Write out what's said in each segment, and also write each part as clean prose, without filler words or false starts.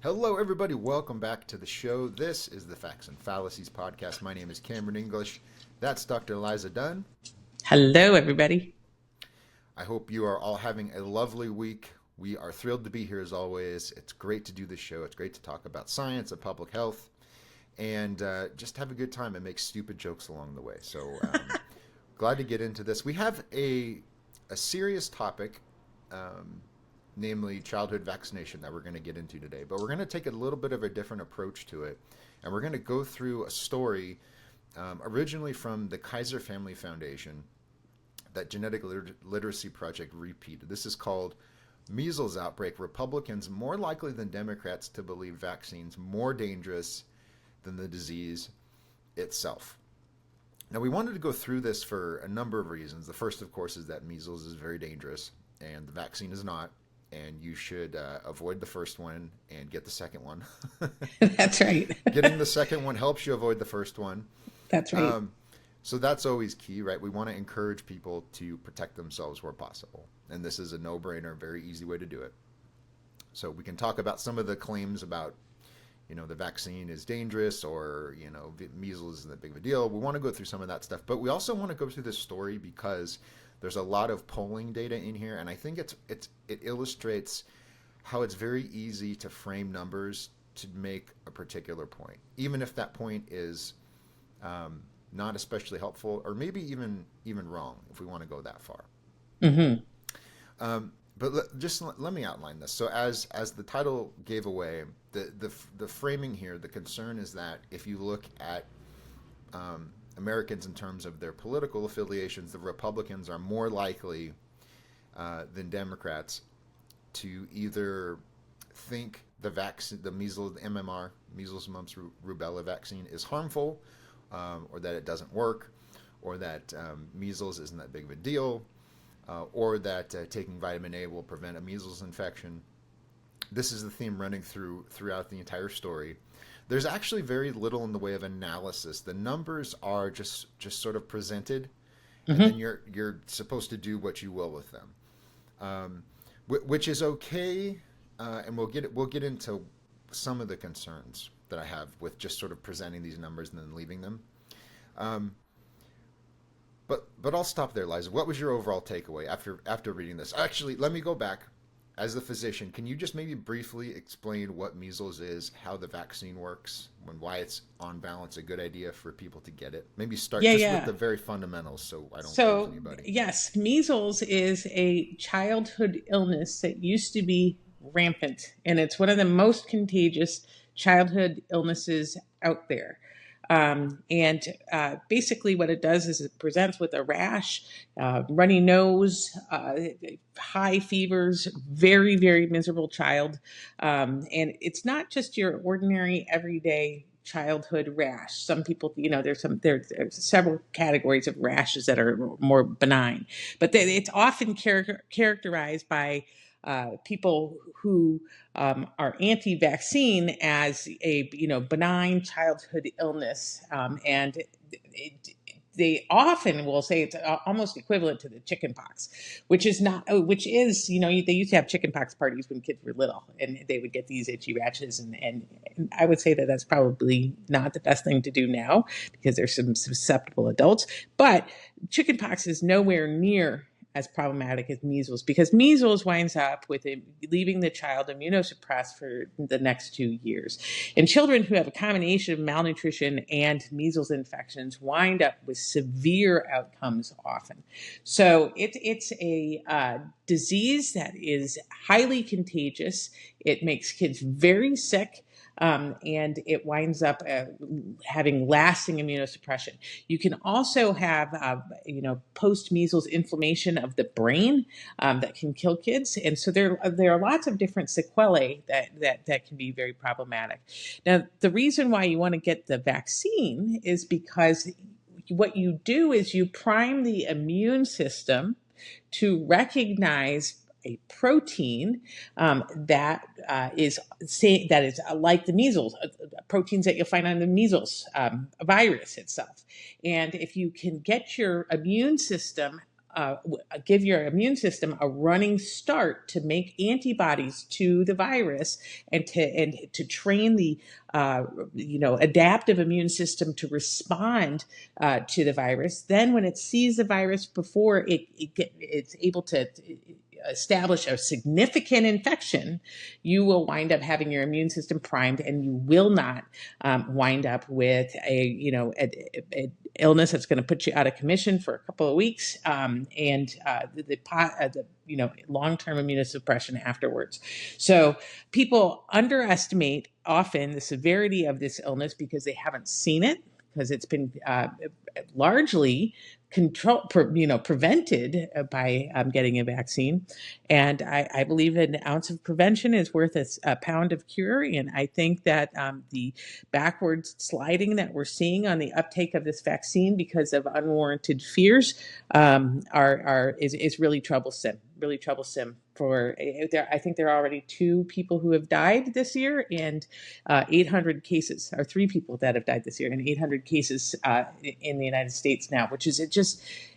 Hello, everybody. Welcome back to the show. This is the Facts and Fallacies podcast. My name is Cameron English. That's Dr. Liza Dunn. Hello, everybody. I hope you are all having a lovely week. We are thrilled to be here as always. It's great to do this show. It's great to talk about science and public health and just have a good time and make stupid jokes along the way. So glad to get into this. We have a serious topic. Namely childhood vaccination that we're going to get into today. But we're going to take a little bit of a different approach to it. And we're going to go through a story originally from the Kaiser Family Foundation that Genetic Literacy Project repeated. This is called Measles Outbreak, Republicans More Likely Than Democrats to Believe Vaccines More Dangerous Than the Disease Itself. Now, we wanted to go through this for a number of reasons. The first, of course, is that measles is very dangerous and the vaccine is not. And you should avoid the first one and get the second one. That's right. Getting the second one helps you avoid the first one. That's right. So that's always key, right? We want to encourage people to protect themselves where possible. And this is a no-brainer, very easy way to do it. So we can talk about some of the claims about, the vaccine is dangerous or, measles isn't that big of a deal. We want to go through some of that stuff. But we also want to go through this story because there's a lot of polling data in here, and I think it illustrates how it's very easy to frame numbers to make a particular point, even if that point is not especially helpful, or maybe even wrong, if we want to go that far. Mm-hmm. But let me outline this. So as the title gave away, the framing here, the concern is that if you look at Americans in terms of their political affiliations, the Republicans are more likely than Democrats to either think the vaccine, the measles, the MMR, measles, mumps, rubella vaccine is harmful, or that it doesn't work, or that measles isn't that big of a deal, or that taking vitamin A will prevent a measles infection. This is the theme running throughout the entire story. There's actually very little in the way of analysis. The numbers are just sort of presented, and then you're supposed to do what you will with them, which is okay. And we'll get into some of the concerns that I have with just sort of presenting these numbers and then leaving them. But I'll stop there, Liza. What was your overall takeaway after reading this? Actually, let me go back. As the physician, can you just maybe briefly explain what measles is, how the vaccine works, and why it's on balance a good idea for people to get it? Maybe start with the very fundamentals so I don't lose anybody. Yes, measles is a childhood illness that used to be rampant, and it's one of the most contagious childhood illnesses out there. Basically what it does is it presents with a rash, runny nose, high fevers, very, very miserable child. And it's not just your ordinary everyday childhood rash. Some people, there's several categories of rashes that are more benign, but it's often characterized by people who are anti-vaccine as a benign childhood illness, and they often will say it's almost equivalent to the chickenpox, which is they used to have chickenpox parties when kids were little, and they would get these itchy rashes, and I would say that that's probably not the best thing to do now because there's some susceptible adults, but chickenpox is nowhere near as problematic as measles, because measles winds up with leaving the child immunosuppressed for the next 2 years. And children who have a combination of malnutrition and measles infections wind up with severe outcomes often. So it's a disease that is highly contagious. It makes kids very sick. And it winds up having lasting immunosuppression. You can also have, post-measles inflammation of the brain that can kill kids. And so there are lots of different sequelae that can be very problematic. Now, the reason why you want to get the vaccine is because what you do is you prime the immune system to recognize a protein that is like the measles, proteins that you'll find on the measles virus itself. And if you can get your immune system give your immune system a running start to make antibodies to the virus and to train the adaptive immune system to respond to the virus. Then when it sees the virus before it's able to establish a significant infection, you will wind up having your immune system primed, and you will not wind up with a illness that's going to put you out of commission for a couple of weeks, and long-term immunosuppression afterwards. So people underestimate often the severity of this illness because they haven't seen it, because it's been largely prevented by getting a vaccine. And I believe an ounce of prevention is worth a pound of cure. And I think that the backwards sliding that we're seeing on the uptake of this vaccine because of unwarranted fears is really troublesome. Really troublesome. I think there are already 2 people who have died this year, and 800 cases, or 3 people that have died this year, and 800 cases in the United States now, which is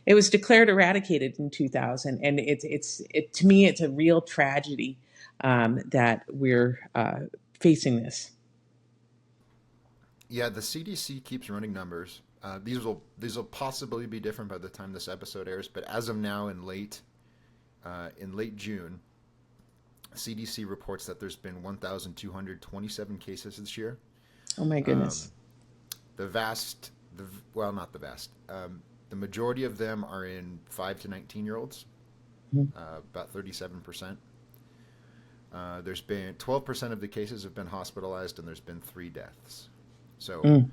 it was declared eradicated in 2000, and to me it's a real tragedy that we're facing this. Yeah, the CDC keeps running numbers. These will possibly be different by the time this episode airs, but as of now, in late June, CDC reports that there's been 1,227 cases this year. Oh my goodness! The majority of them are in 5 to 19-year-olds, about 37%. There's been 12% of the cases have been hospitalized, and there's been 3 deaths. So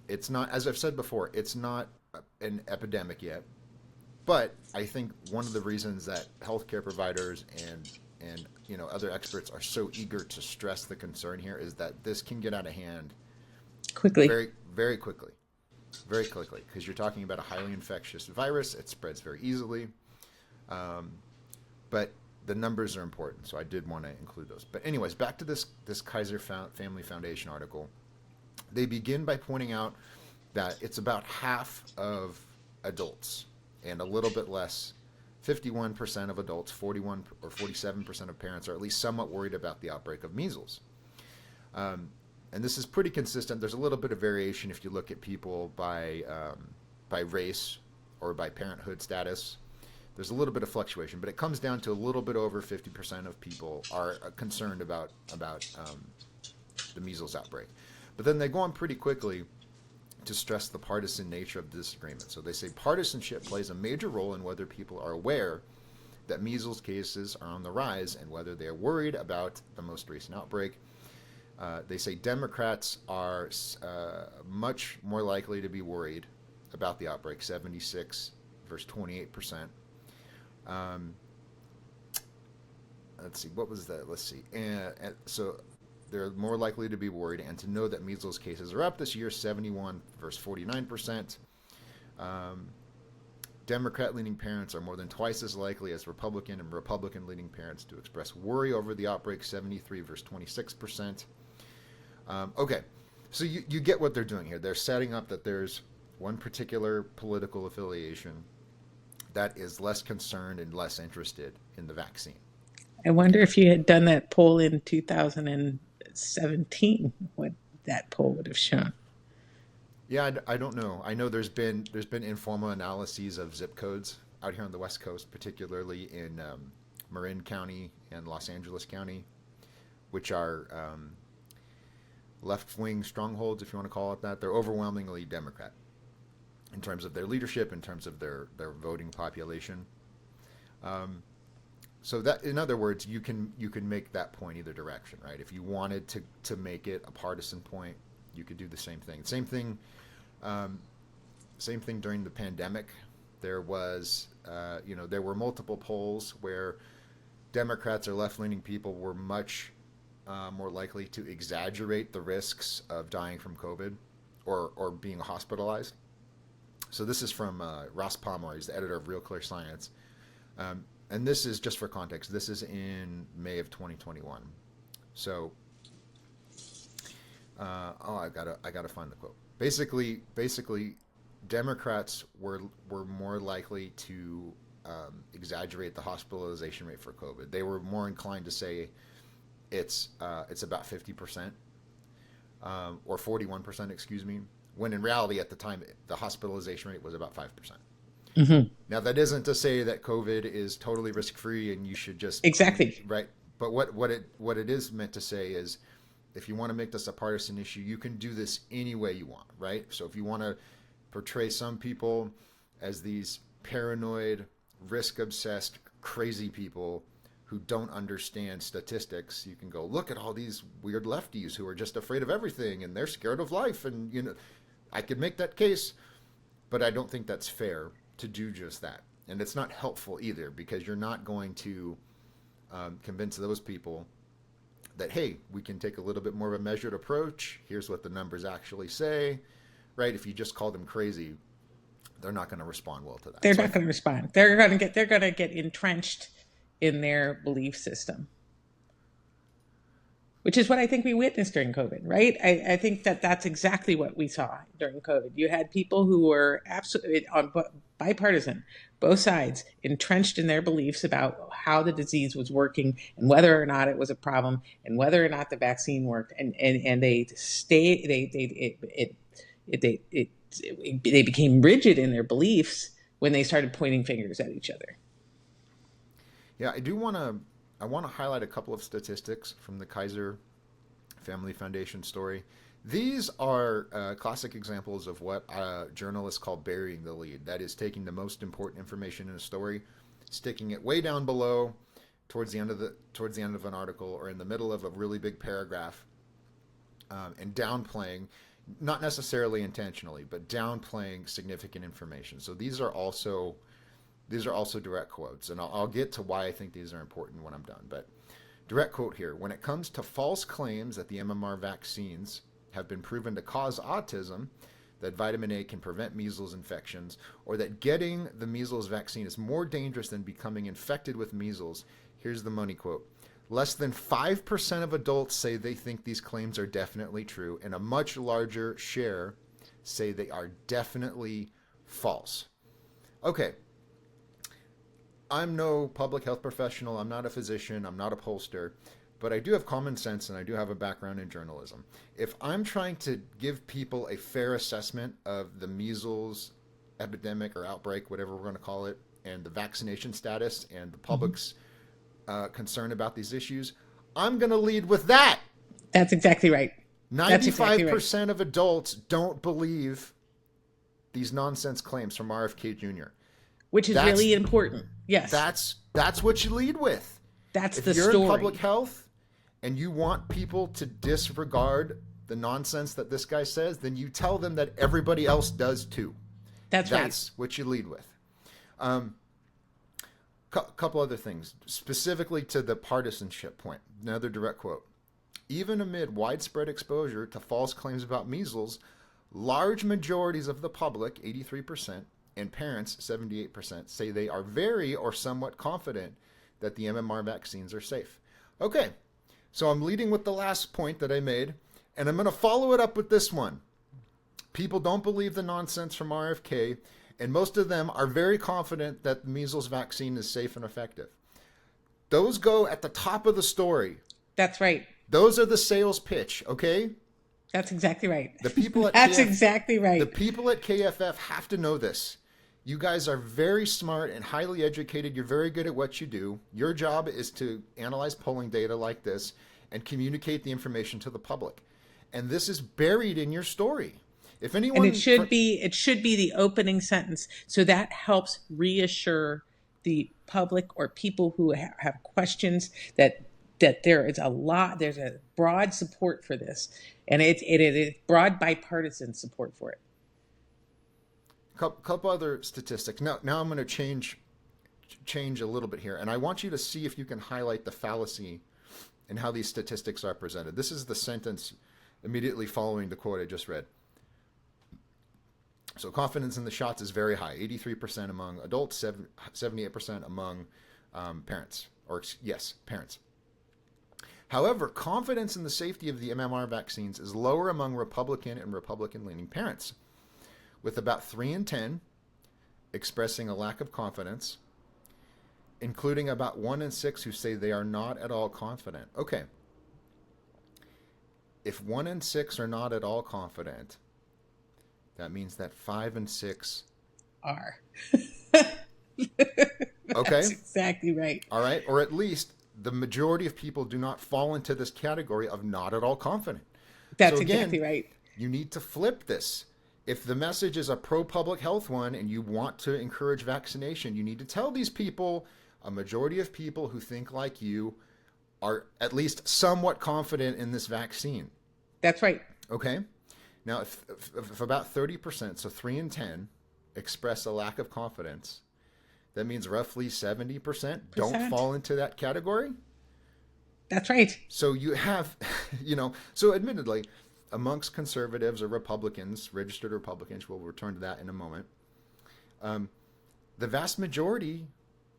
it's not, as I've said before, it's not an epidemic yet. But I think one of the reasons that healthcare providers and other experts are so eager to stress the concern here is that this can get out of hand quickly, very, very quickly, because you're talking about a highly infectious virus. It spreads very easily, but the numbers are important, so I did want to include those. But anyways, back to this Kaiser Family Foundation article. They begin by pointing out that it's about half of adults and a little bit less, 51% of adults, 41 or 47% of parents are at least somewhat worried about the outbreak of measles. And this is pretty consistent. There's a little bit of variation if you look at people by race or by parenthood status. There's a little bit of fluctuation, but it comes down to a little bit over 50% of people are concerned about the measles outbreak. But then they go on pretty quickly to stress the partisan nature of the disagreement. So they say partisanship plays a major role in whether people are aware that measles cases are on the rise and whether they are worried about the most recent outbreak. They say Democrats are much more likely to be worried about the outbreak, 76 versus 28%. Let's see, what was that? Let's see. So they're more likely to be worried and to know that measles cases are up this year, 71 versus 49%. Democrat-leaning parents are more than twice as likely as Republican and Republican-leaning parents to express worry over the outbreak, 73 versus 26%. Okay, so you get what they're doing here. They're setting up that there's one particular political affiliation that is less concerned and less interested in the vaccine. I wonder if you had done that poll in 2017, what that poll would have shown. Yeah, I don't know. I know there's been informal analyses of zip codes out here on the West Coast, particularly in Marin County and Los Angeles County, which are left-wing strongholds, if you want to call it that. They're overwhelmingly Democrat in terms of their leadership, in terms of their voting population. So that, in other words, you can make that point either direction, right? If you wanted to make it a partisan point, you could do the same thing. Same thing during the pandemic. There was, there were multiple polls where Democrats or left-leaning people were much more likely to exaggerate the risks of dying from COVID or being hospitalized. So this is from Ross Palmer. He's the editor of Real Clear Science. And this is, just for context, this is in May of 2021. So, I gotta find the quote. Basically, Democrats were more likely to exaggerate the hospitalization rate for COVID. They were more inclined to say it's about 50%, or 41%, excuse me, when in reality at the time the hospitalization rate was about 5%. Mm-hmm. Now that isn't to say that COVID is totally risk-free and you should just Exactly. right. But what it is meant to say is, if you want to make this a partisan issue, you can do this any way you want, right? So if you want to portray some people as these paranoid, risk-obsessed, crazy people who don't understand statistics, you can go, look at all these weird lefties who are just afraid of everything and they're scared of life. And, I could make that case, but I don't think that's fair to do just that. And it's not helpful either, because you're not going to convince those people that, hey, we can take a little bit more of a measured approach. Here's what the numbers actually say, right? If you just call them crazy, they're not going to respond well to that. They're not going to respond. They're going to get entrenched in their belief system, which is what I think we witnessed during COVID, right? I think that's exactly what we saw during COVID. You had people who were absolutely on bipartisan, both sides, entrenched in their beliefs about how the disease was working and whether or not it was a problem and whether or not the vaccine worked. And they became rigid in their beliefs when they started pointing fingers at each other. Yeah, I want to highlight a couple of statistics from the Kaiser Family Foundation story. These are classic examples of what journalists call burying the lead. That is, taking the most important information in a story, sticking it way down below, towards the end of an article, or in the middle of a really big paragraph, and downplaying, not necessarily intentionally, but downplaying significant information. So these are also direct quotes, and I'll get to why I think these are important when I'm done. But direct quote here: when it comes to false claims that the MMR vaccines have been proven to cause autism, that vitamin A can prevent measles infections, or that getting the measles vaccine is more dangerous than becoming infected with measles, here's the money quote: less than 5% of adults say they think these claims are definitely true, and a much larger share say they are definitely false. Okay. I'm no public health professional. I'm not a physician. I'm not a pollster, but I do have common sense and I do have a background in journalism. If I'm trying to give people a fair assessment of the measles epidemic or outbreak, whatever we're going to call it, and the vaccination status and the public's concern about these issues, I'm going to lead with that. That's exactly right. 95% of adults don't believe these nonsense claims from RFK Jr. Which is really important. Yes. That's what you lead with. That's the story. If you're in public health and you want people to disregard the nonsense that this guy says, then you tell them that everybody else does too. That's what you lead with. Couple other things, specifically to the partisanship point. Another direct quote: even amid widespread exposure to false claims about measles, large majorities of the public, 83%, and parents, 78%, say they are very or somewhat confident that the MMR vaccines are safe. Okay, so I'm leading with the last point that I made, and I'm going to follow it up with this one. People don't believe the nonsense from RFK, and most of them are very confident that the measles vaccine is safe and effective. Those go at the top of the story. That's right. Those are the sales pitch, okay? That's exactly right. The people at exactly right. The people at KFF have to know this. You guys are very smart and highly educated. You're very good at what you do. Your job is to analyze polling data like this and communicate the information to the public. And this is buried in your story. If anyone, and it should be the opening sentence. So that helps reassure the public or people who have questions that there's a broad support for this, and it is broad bipartisan support for it. Couple other statistics. Now I'm going to change a little bit here, and I want you to see if you can highlight the fallacy in how these statistics are presented. This is the sentence immediately following the quote I just read. So confidence in the shots is very high, 83% among adults, 78% among parents. Parents. However, confidence in the safety of the MMR vaccines is lower among Republican and Republican-leaning parents, with about 3 in 10 expressing a lack of confidence, including about 1 in 6 who say they are not at all confident. Okay, if 1 in 6 are not at all confident, that means that 5 and 6 Are. Okay. That's exactly right. All right. Or at least the majority of people do not fall into this category of not at all confident. So That's again, exactly right. you need to flip this. If the message is a pro public health one and you want to encourage vaccination, you need to tell these people, a majority of people who think like you are at least somewhat confident in this vaccine. That's right. Okay. Now, if about 30%, so 3 in 10, express a lack of confidence, that means roughly 70% don't fall into that category. That's right. So you have, so admittedly, amongst conservatives or Republicans, registered Republicans, we'll return to that in a moment, the vast majority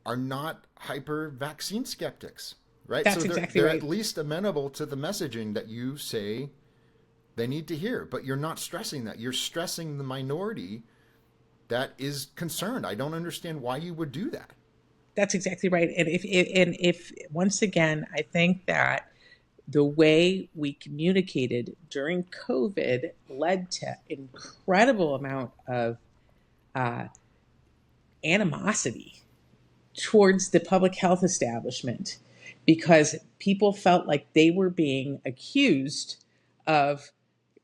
are not hyper vaccine skeptics, right? That's so exactly they're right. at least amenable to the messaging that you say they need to hear, but you're not stressing that. You're stressing the minority that is concerned. I don't understand why you would do that. That's exactly right. And if once again, I think that the way we communicated during COVID led to incredible amount of animosity towards the public health establishment because people felt like they were being accused of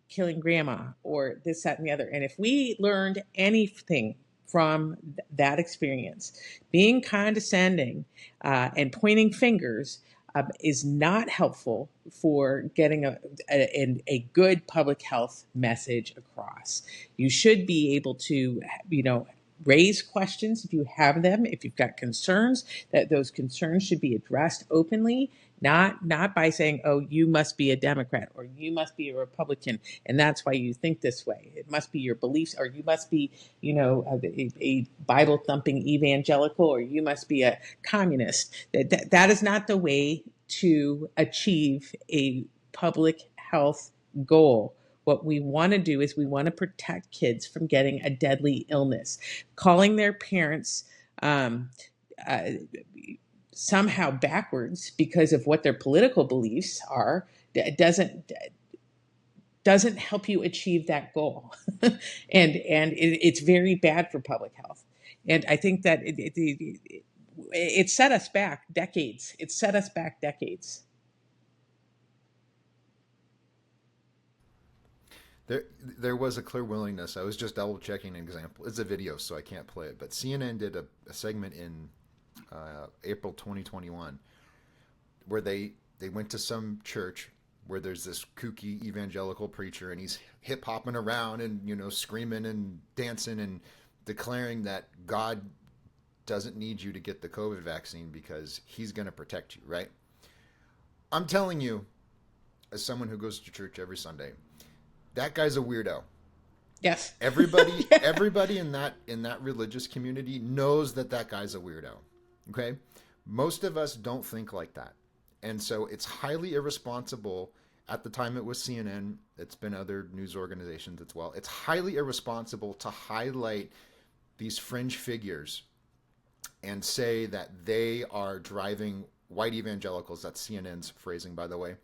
killing grandma or this, that, and the other. And if we learned anything from that experience, being condescending and pointing fingers is not helpful for getting a good public health message across. You should be able to, raise questions if you have them, if you've got concerns, that those concerns should be addressed openly, not by saying, oh, you must be a Democrat or you must be a Republican and that's why you think this way. It must be your beliefs, or you must be, a Bible thumping evangelical, or you must be a communist. That is not the way to achieve a public health goal. What we want to do is we want to protect kids from getting a deadly illness. Calling their parents somehow backwards because of what their political beliefs are doesn't help you achieve that goal. and it's very bad for public health. And I think that it set us back decades. It set us back decades. There was a clear willingness. I was just double checking an example. It's a video, so I can't play it. But CNN did a segment in April 2021 where they went to some church where there's this kooky evangelical preacher and he's hip hopping around and screaming and dancing and declaring that God doesn't need you to get the COVID vaccine because he's going to protect you, right? I'm telling you, as someone who goes to church every Sunday, that guy's a weirdo. Yes. Everybody in that religious community knows that guy's a weirdo. Okay? Most of us don't think like that. And so it's highly irresponsible. At the time it was CNN, it's been other news organizations as well. It's highly irresponsible to highlight these fringe figures and say that they are driving white evangelicals. That's CNN's phrasing, by the way.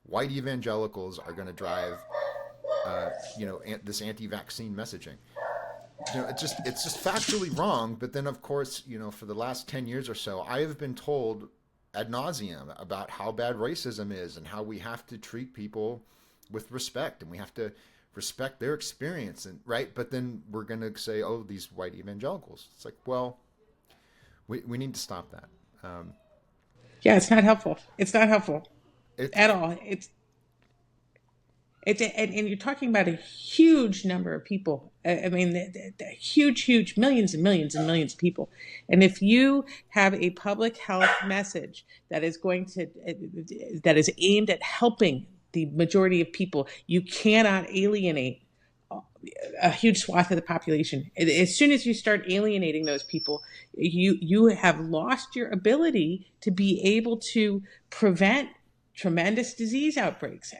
White evangelicals are going to drive this anti-vaccine messaging. It's just factually wrong. But then, of course, for the last 10 years or so, I have been told ad nauseum about how bad racism is and how we have to treat people with respect and we have to respect their experience, and right. But then we're going to say, oh, these white evangelicals. It's like, well, we need to stop that. Yeah, it's not helpful. It's not helpful at all. And you're talking about a huge number of people. I mean, the huge millions and millions and millions of people. And if you have a public health message that is aimed at helping the majority of people, you cannot alienate a huge swath of the population. As soon as you start alienating those people, you have lost your ability to be able to prevent tremendous disease outbreaks.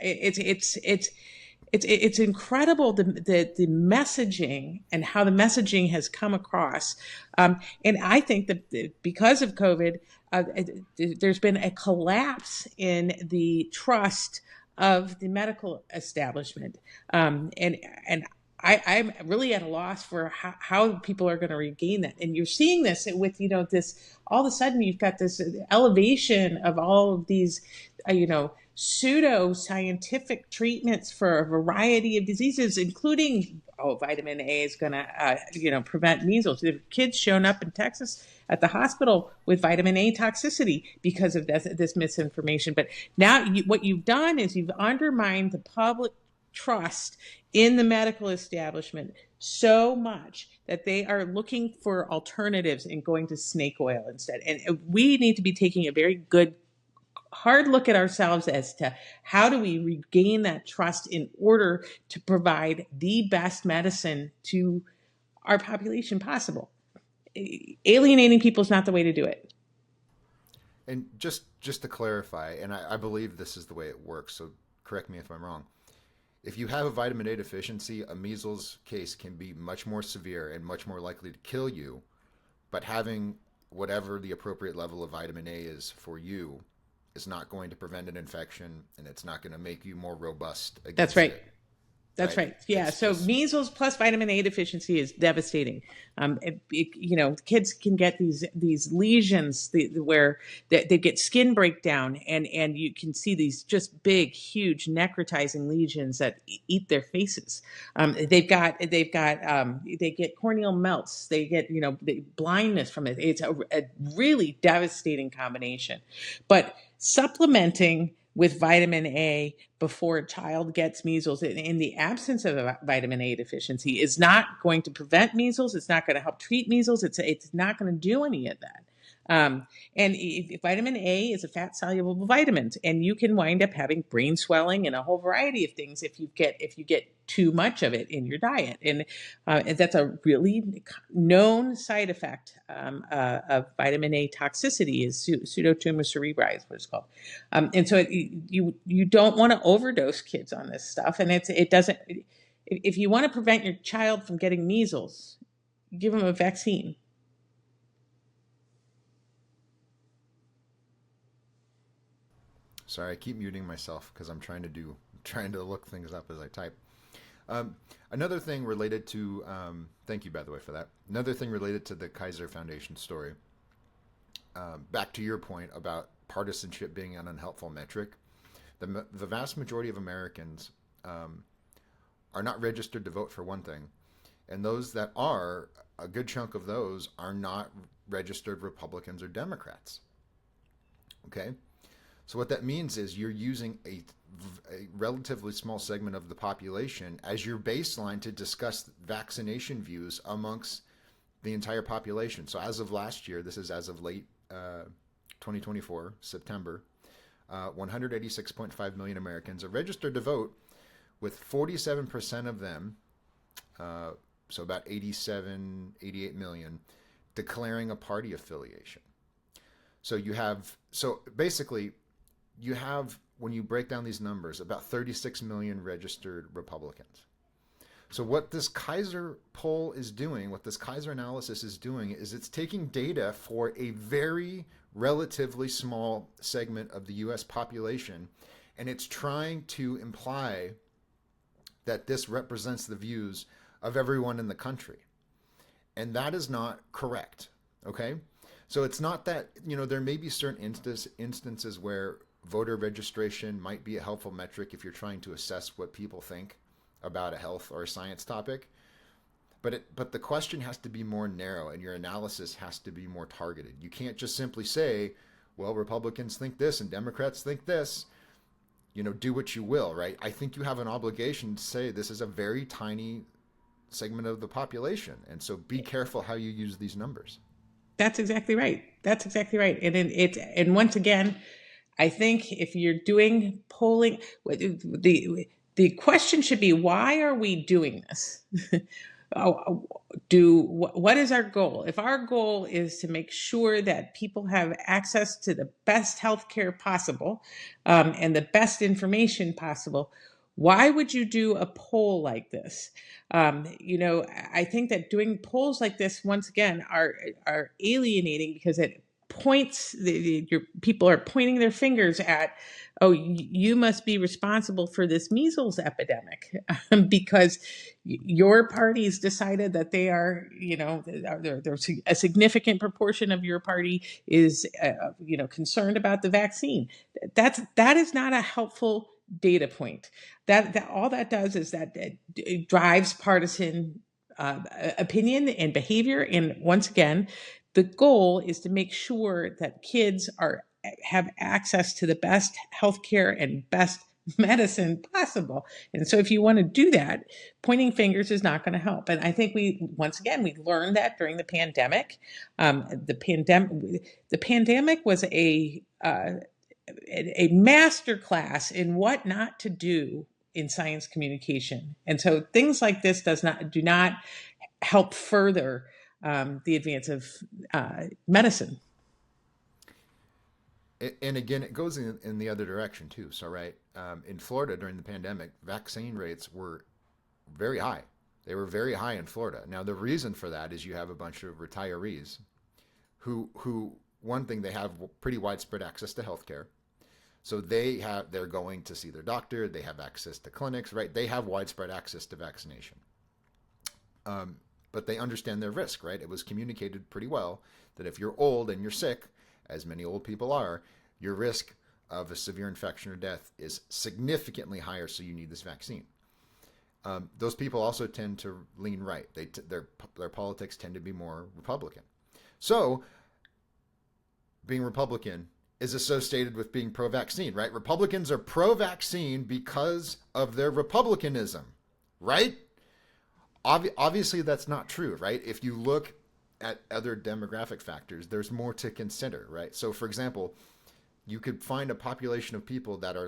It's incredible the messaging and how the messaging has come across, and I think that because of COVID, there's been a collapse in the trust of the medical establishment, and I'm really at a loss for how people are going to regain that. And you're seeing this with, this, all of a sudden you've got this elevation of all of these, pseudo scientific treatments for a variety of diseases, including, vitamin A is going to, prevent measles. There have kids shown up in Texas at the hospital with vitamin A toxicity because of this misinformation. But now what you've done is you've undermined the public trust in the medical establishment so much that they are looking for alternatives and going to snake oil instead. And we need to be taking a very good, hard look at ourselves as to how do we regain that trust in order to provide the best medicine to our population possible. Alienating people is not the way to do it. And just to clarify, and I believe this is the way it works, so correct me if I'm wrong. If you have a vitamin A deficiency, a measles case can be much more severe and much more likely to kill you, but having whatever the appropriate level of vitamin A is for you is not going to prevent an infection, and it's not going to make you more robust against That's right. it. That's right. Yeah. So measles plus vitamin A deficiency is devastating. Kids can get these lesions where they get skin breakdown, and you can see these just big, huge necrotizing lesions that eat their faces. They get corneal melts. They get blindness from it. It's a really devastating combination. But supplementing with vitamin A before a child gets measles in the absence of a vitamin A deficiency is not going to prevent measles. It's not going to help treat measles. It's not going to do any of that. And vitamin A is a fat soluble vitamin, and you can wind up having brain swelling and a whole variety of things if you get too much of it in your diet. And that's a really known side effect of vitamin A toxicity is pseudotumor cerebri is what it's called. And so you don't want to overdose kids on this stuff. And it doesn't. If you want to prevent your child from getting measles, give them a vaccine. Sorry, I keep muting myself because I'm trying to look things up as I type. Another thing related to, thank you by the way for that. Another thing related to the Kaiser Foundation story. Back to your point about partisanship being an unhelpful metric. The vast majority of Americans are not registered to vote, for one thing, and those that are, a good chunk of those are not registered Republicans or Democrats. Okay. So what that means is you're using a relatively small segment of the population as your baseline to discuss vaccination views amongst the entire population. So as of last year, this is as of late 2024, September, 186.5 million Americans are registered to vote, with 47% of them, so about 88 million, declaring a party affiliation. So basically, you have, when you break down these numbers, about 36 million registered Republicans. So what this Kaiser poll is doing, what this Kaiser analysis is doing, is it's taking data for a very relatively small segment of the US population, and it's trying to imply that this represents the views of everyone in the country. And that is not correct, okay? So it's not that, there may be certain instances where voter registration might be a helpful metric if you're trying to assess what people think about a health or a science topic. But the question has to be more narrow, and your analysis has to be more targeted. You can't just simply say, well, Republicans think this and Democrats think this. Do what you will, right? I think you have an obligation to say this is a very tiny segment of the population. And so be careful how you use these numbers. That's exactly right. And once again, I think if you're doing polling, the question should be, why are we doing this? What is our goal? If our goal is to make sure that people have access to the best healthcare possible, and the best information possible, Why would you do a poll like this? I think that doing polls like this, once again, are alienating, because it points, your people are pointing their fingers at, oh, you must be responsible for this measles epidemic, because your party's decided that they are, there's a significant proportion of your party is, concerned about the vaccine. That is not a helpful data point. That all that does is that it drives partisan opinion and behavior. And once again, the goal is to make sure that kids have access to the best healthcare and best medicine possible. And so if you want to do that, pointing fingers is not going to help. And I think we learned that during the pandemic. The pandemic was a master class in what not to do in science communication. And so things like this do not help further the advance of medicine. And again, it goes in the other direction too. So, right, in Florida during the pandemic, vaccine rates were very high. They were very high in Florida. Now, the reason for that is you have a bunch of retirees who one thing, they have pretty widespread access to healthcare. So they're going to see their doctor. They have access to clinics, right? They have widespread access to vaccination. But they understand their risk, right? It was communicated pretty well that if you're old and you're sick, as many old people are, your risk of a severe infection or death is significantly higher, so you need this vaccine. Those people also tend to lean right. Their politics tend to be more Republican. So being Republican is associated with being pro-vaccine, right? Republicans are pro-vaccine because of their republicanism, right? Obviously, that's not true, right? If you look at other demographic factors, there's more to consider, right? So, for example, you could find a population of people that are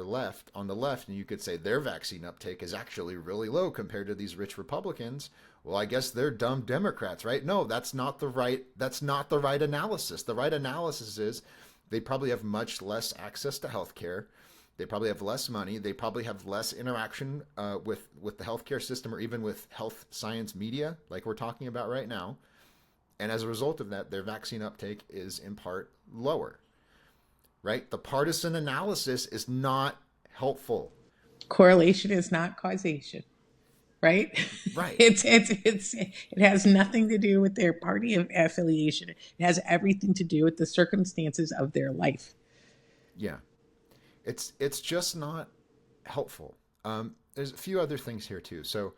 on the left, and you could say their vaccine uptake is actually really low compared to these rich Republicans. Well, I guess they're dumb Democrats, right? No, that's not the right analysis. The right analysis is they probably have much less access to healthcare. They probably have less money. They probably have less interaction with the healthcare system, or even with health science media, like we're talking about right now. And as a result of that, their vaccine uptake is in part lower, right? The partisan analysis is not helpful. Correlation is not causation, right? Right. It has nothing to do with their party affiliation. It has everything to do with the circumstances of their life. Yeah. It's just not helpful. There's a few other things here too. So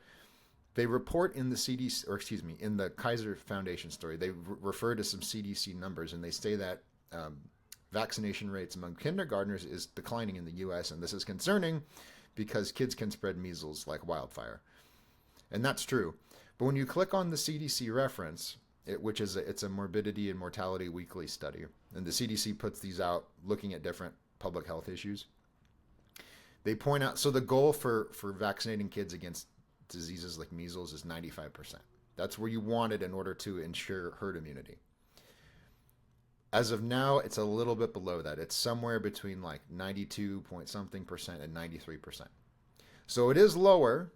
they report in the CDC, or excuse me, in the Kaiser Foundation story, they refer to some CDC numbers, and they say that vaccination rates among kindergartners is declining in the U.S., and this is concerning because kids can spread measles like wildfire. And that's true. But when you click on the CDC reference, it's a morbidity and mortality weekly study, and the CDC puts these out looking at different public health issues. They point out, so the goal for vaccinating kids against diseases like measles is 95%. That's where you want it in order to ensure herd immunity. As of now, it's a little bit below that. It's somewhere between like 92 point something percent and 93%. So it is lower,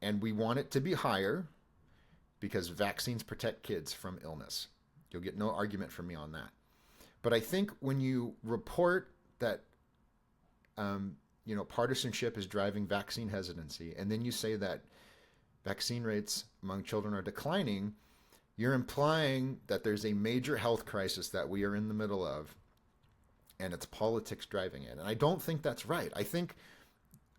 and we want it to be higher because vaccines protect kids from illness. You'll get no argument from me on that. But I think when you report that partisanship is driving vaccine hesitancy, and then you say that vaccine rates among children are declining, you're implying that there's a major health crisis that we are in the middle of, and it's politics driving it. And I don't think that's right. I think,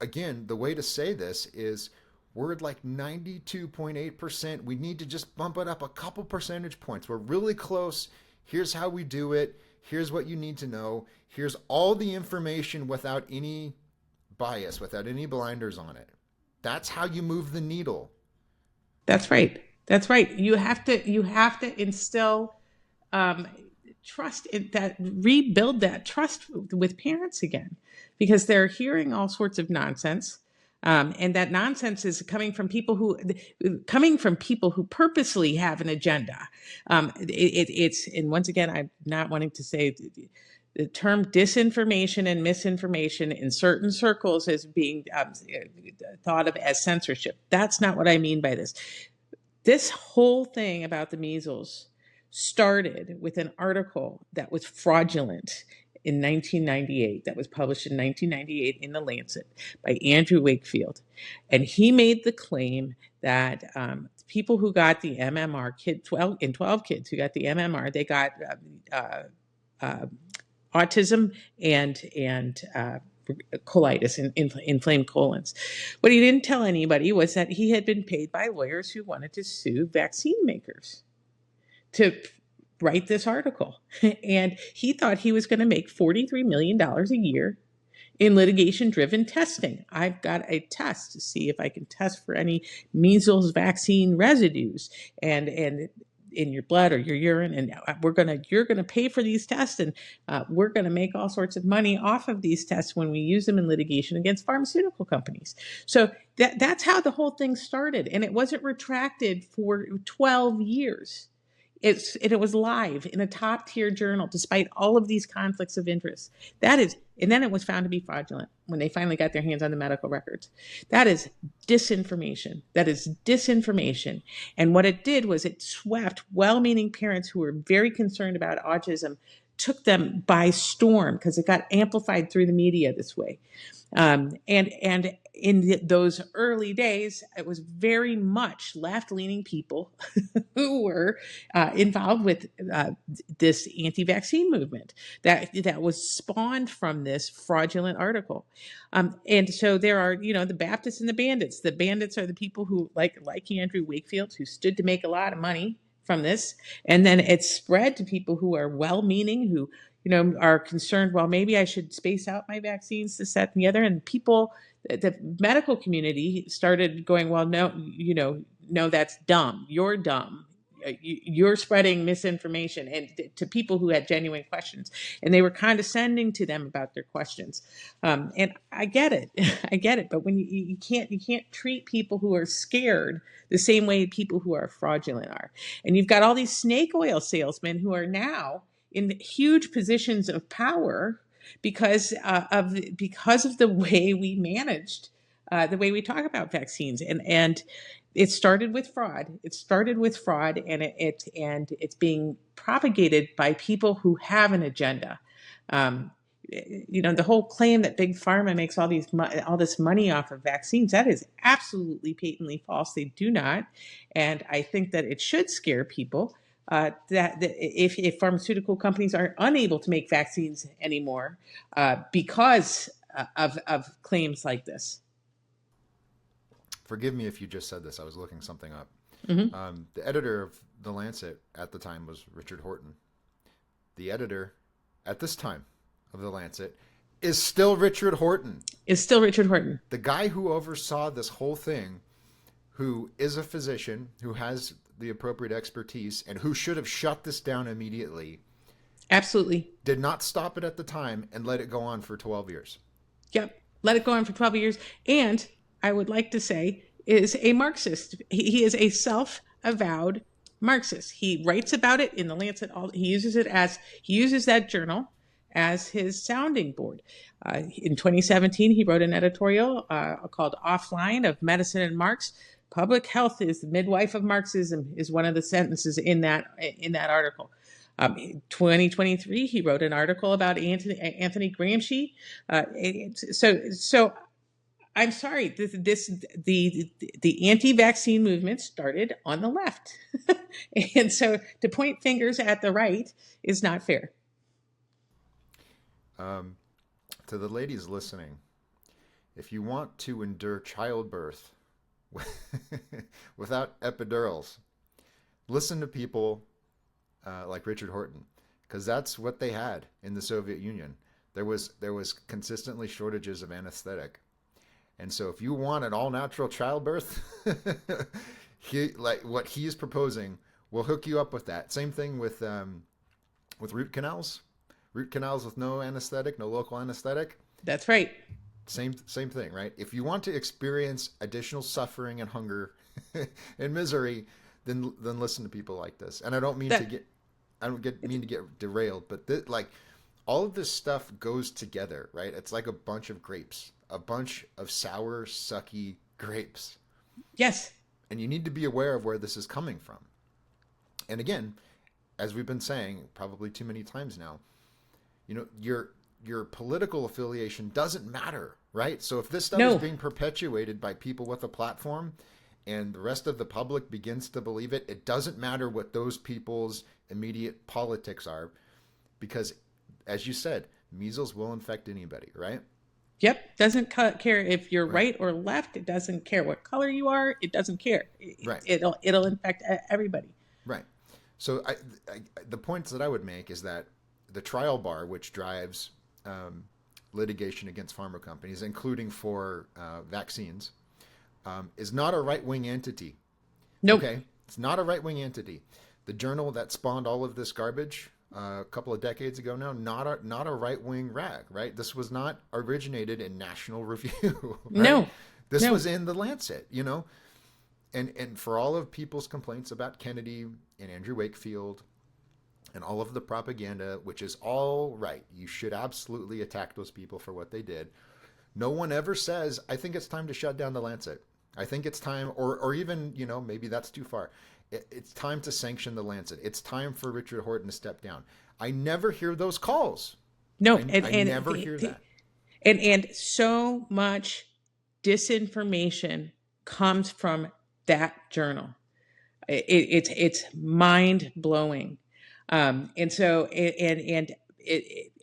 again, the way to say this is we're at like 92.8%. We need to just bump it up a couple percentage points. We're really close. Here's how we do it. Here's what you need to know. Here's all the information without any bias, without any blinders on it. That's how you move the needle. That's right. That's right. You have to instill trust in that, rebuild that trust with parents again, because they're hearing all sorts of nonsense. And that nonsense is coming from people who purposely have an agenda. And once again, I'm not wanting to say the term disinformation and misinformation in certain circles is being thought of as censorship. That's not what I mean by this. This whole thing about the measles started with an article that was fraudulent in 1998, that was published in 1998 in The Lancet by Andrew Wakefield. And he made the claim that people who got the MMR, 12 kids who got the MMR, they got autism and colitis and inflamed colons. What he didn't tell anybody was that he had been paid by lawyers who wanted to sue vaccine makers to write this article. And he thought he was going to make $43 million a year in litigation-driven testing. I've got a test to see if I can test for any measles vaccine residues and in your blood or your urine, and you're gonna pay for these tests, and we're gonna make all sorts of money off of these tests when we use them in litigation against pharmaceutical companies. So that's how the whole thing started, and it wasn't retracted for 12 years. It was live in a top tier journal, despite all of these conflicts of interest. And then it was found to be fraudulent when they finally got their hands on the medical records. That is disinformation. And what it did was it swept well-meaning parents who were very concerned about autism, took them by storm because it got amplified through the media this way. And in those early days, it was very much left-leaning people who were involved with this anti-vaccine movement that was spawned from this fraudulent article. And so there are, the Baptists and the Bandits. The Bandits are the people who, like Andrew Wakefield, who stood to make a lot of money from this. And then it spread to people who are well-meaning, who are concerned, well, maybe I should space out my vaccines, this, that, and the other. And people, the medical community started going, well, no, no, that's dumb. You're dumb. You're spreading misinformation, and to people who had genuine questions, and they were condescending to them about their questions. And I get it, but when you can't treat people who are scared the same way people who are fraudulent are. And you've got all these snake oil salesmen who are now in huge positions of power because of the way we managed, the way we talk about vaccines, and it started with fraud. And it's being propagated by people who have an agenda. The whole claim that big pharma makes all this money off of vaccines, that is absolutely patently false. They do not, and I think that it should scare people. That if pharmaceutical companies are unable to make vaccines anymore because of claims like this. Forgive me if you just said this. I was looking something up. Mm-hmm. The editor of The Lancet at the time was Richard Horton. The editor at this time of The Lancet is still Richard Horton. The guy who oversaw this whole thing, who is a physician, who has the appropriate expertise, and who should have shut this down immediately. Absolutely. Did not stop it at the time and let it go on for 12 years. Yep. Let it go on for 12 years. And I would like to say is a Marxist. He is a self-avowed Marxist. He writes about it in The Lancet. He uses that journal as his sounding board. In 2017, he wrote an editorial called "Offline of Medicine and Marx." Public health is the midwife of Marxism is one of the sentences in that article. In 2023, he wrote an article about Anthony Gramsci. So I'm sorry, the anti-vaccine movement started on the left. And so to point fingers at the right is not fair. To the ladies listening, if you want to endure childbirth without epidurals, listen to people like Richard Horton, because that's what they had in the Soviet Union. There was consistently shortages of anesthetic. And so if you want an all-natural childbirth, what he is proposing will hook you up with that. Same thing with root canals. Root canals with no anesthetic, no local anesthetic. That's right. Same thing, right? If you want to experience additional suffering and hunger and misery, then listen to people like this. And I don't mean to get derailed, but all of this stuff goes together, right? It's like a bunch of grapes, a bunch of sour, sucky grapes. Yes. And you need to be aware of where this is coming from. And again, as we've been saying probably too many times now, your political affiliation doesn't matter, right? So if this stuff is No. being perpetuated by people with a platform and the rest of the public begins to believe it, it doesn't matter what those people's immediate politics are, because as you said, measles will infect anybody, right? Yep. Doesn't care if you're Right. right or left. It doesn't care what color you are. It doesn't care. Right. It'll infect everybody. Right. So the points that I would make is that the trial bar, which drives litigation against pharma companies, including for vaccines, is not a right-wing entity. Nope. Okay, it's not a right-wing entity. The journal that spawned all of this garbage a couple of decades ago now, not a right-wing rag, right? This was not originated in National Review, right? No. This No. was in the Lancet, and for all of people's complaints about Kennedy and Andrew Wakefield and all of the propaganda, which is all right, you should absolutely attack those people for what they did. No one ever says, I think it's time to shut down the Lancet. I think it's time, or even, maybe that's too far. It's time to sanction the Lancet. It's time for Richard Horton to step down. I never hear those calls. No. I never hear that. And so much disinformation comes from that journal. It's mind blowing, and so and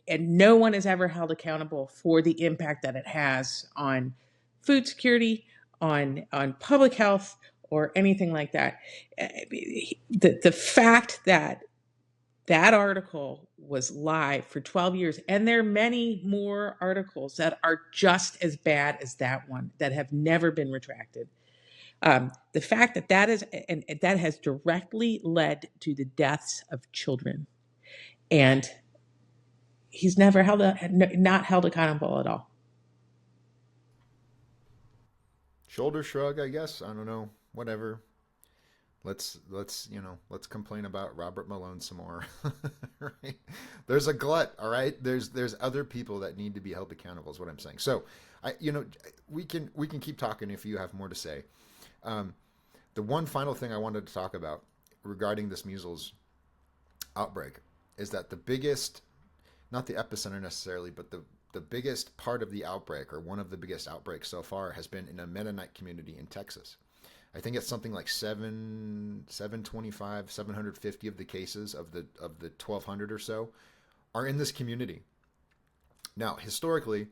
no one is ever held accountable for the impact that it has on food security, on public health, or anything like that. The fact that that article was live for 12 years, and there are many more articles that are just as bad as that one that have never been retracted. The fact that that has directly led to the deaths of children, and he's never not held accountable at all. Shoulder shrug, I guess. I don't know. Whatever. Let's complain about Robert Malone some more. Right? There's a glut, all right? There's other people that need to be held accountable is what I'm saying. So, we can keep talking if you have more to say. The one final thing I wanted to talk about regarding this measles outbreak is that the biggest, not the epicenter necessarily, but the biggest part of the outbreak, or one of the biggest outbreaks so far, has been in a Mennonite community in Texas. I think it's something like 725, 750 of the cases of the 1,200 or so are in this community. Now, historically,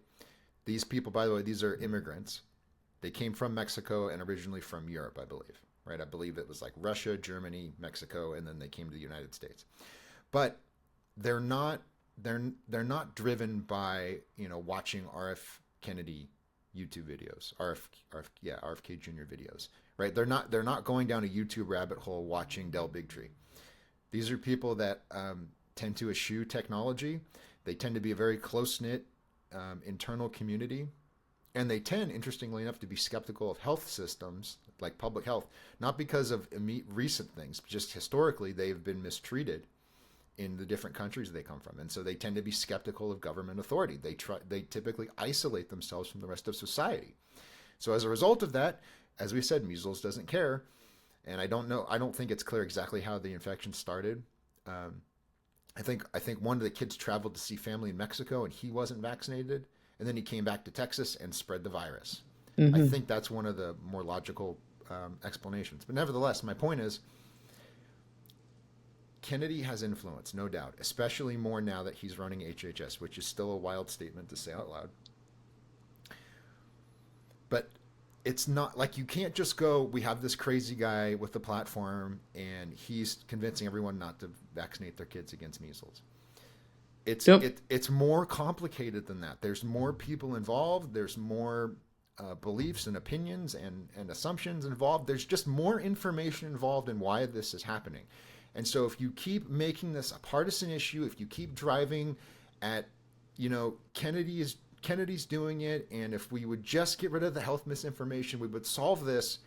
these people, by the way, these are immigrants. They came from Mexico and originally from Europe, I believe. Right? I believe it was like Russia, Germany, Mexico, and then they came to the United States. But they're not driven by watching RF Kennedy YouTube videos, RFK Jr. videos, right? They're not going down a YouTube rabbit hole watching Del Bigtree. These are people that tend to eschew technology. They tend to be a very close-knit internal community, and they tend, interestingly enough, to be skeptical of health systems like public health, not because of recent things, just historically they've been mistreated in the different countries they come from, and so they tend to be skeptical of government authority. They typically isolate themselves from the rest of society. So as a result of that, as we said, measles doesn't care, and I don't think it's clear exactly how the infection started. I think one of the kids traveled to see family in Mexico and he wasn't vaccinated, and then he came back to Texas and spread the virus. Mm-hmm. I think that's one of the more logical explanations. But nevertheless, my point is, Kennedy has influence, no doubt, especially more now that he's running HHS, which is still a wild statement to say out loud. But it's not like you can't just go, we have this crazy guy with the platform and he's convincing everyone not to vaccinate their kids against measles. It's more complicated than that. There's more people involved. There's more beliefs and opinions and assumptions involved. There's just more information involved in why this is happening. And so if you keep making this a partisan issue, if you keep driving at, Kennedy's doing it, and if we would just get rid of the health misinformation, we would solve this,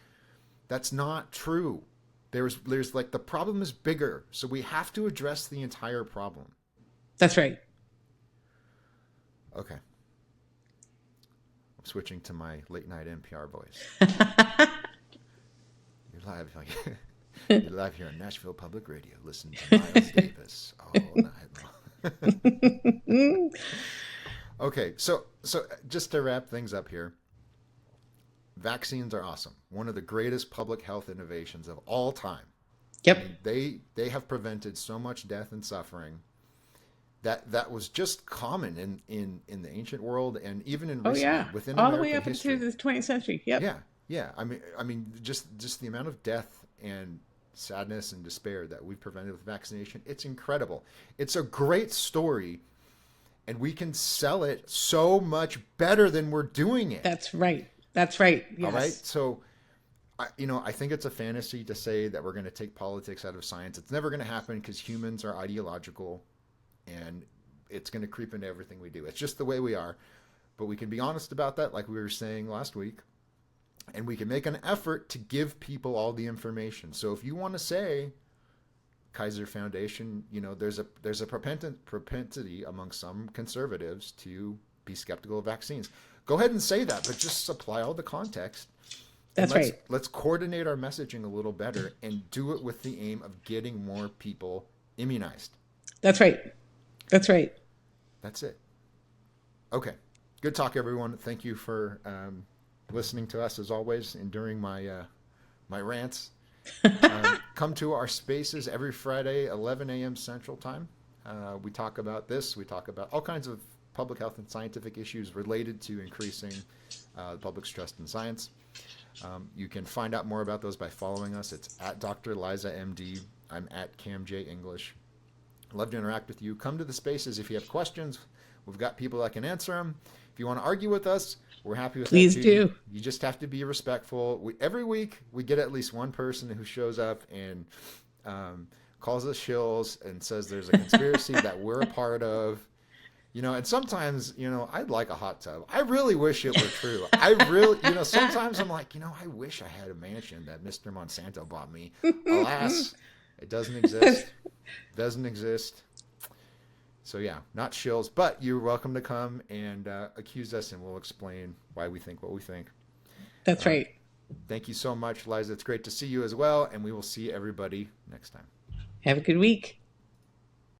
that's not true. There's like, the problem is bigger. So we have to address the entire problem. That's right. Okay. I'm switching to my late night NPR voice. You're live. You're live here on Nashville Public Radio. Listen to Miles Davis all night long. Okay, so just to wrap things up here, vaccines are awesome. One of the greatest public health innovations of all time. Yep. I mean, they have prevented so much death and suffering that was just common in the ancient world and even in within all the way American up history. into the 20th century. Yep. Yeah. I mean, just the amount of death and sadness and despair that we've prevented with vaccination, it's incredible. It's a great story, and we can sell it so much better than we're doing it. That's right. That's right. Yes. All right. So, I think it's a fantasy to say that we're going to take politics out of science. It's never going to happen because humans are ideological, and it's going to creep into everything we do. It's just the way we are. But we can be honest about that, like we were saying last week, and we can make an effort to give people all the information. So if you want to say Kaiser Foundation, there's a propensity among some conservatives to be skeptical of vaccines. Go ahead and say that, but just supply all the context. That's right. Let's coordinate our messaging a little better and do it with the aim of getting more people immunized. That's right. That's right. That's it. Okay. Good talk, everyone. Thank you for listening to us as always, enduring my rants. Come to our spaces every Friday, 11 a.m. Central Time. We talk about this. We talk about all kinds of public health and scientific issues related to increasing the public's trust in science. You can find out more about those by following us. It's at Dr. Liza MD. I'm at Cam J English. Love to interact with you. Come to the spaces if you have questions. We've got people that can answer them. If you want to argue with us, we're happy with Please that too. do. You just have to be respectful. Every week we get at least one person who shows up and calls us shills and says there's a conspiracy that we're a part of. And sometimes, I'd like a hot tub. I really wish it were true. I really, sometimes I'm like, I wish I had a mansion that Mr. Monsanto bought me. Alas, it doesn't exist. Doesn't exist. So yeah, not shills, but you're welcome to come and accuse us, and we'll explain why we think what we think. That's right. Thank you so much, Liza. It's great to see you as well, and we will see everybody next time. Have a good week.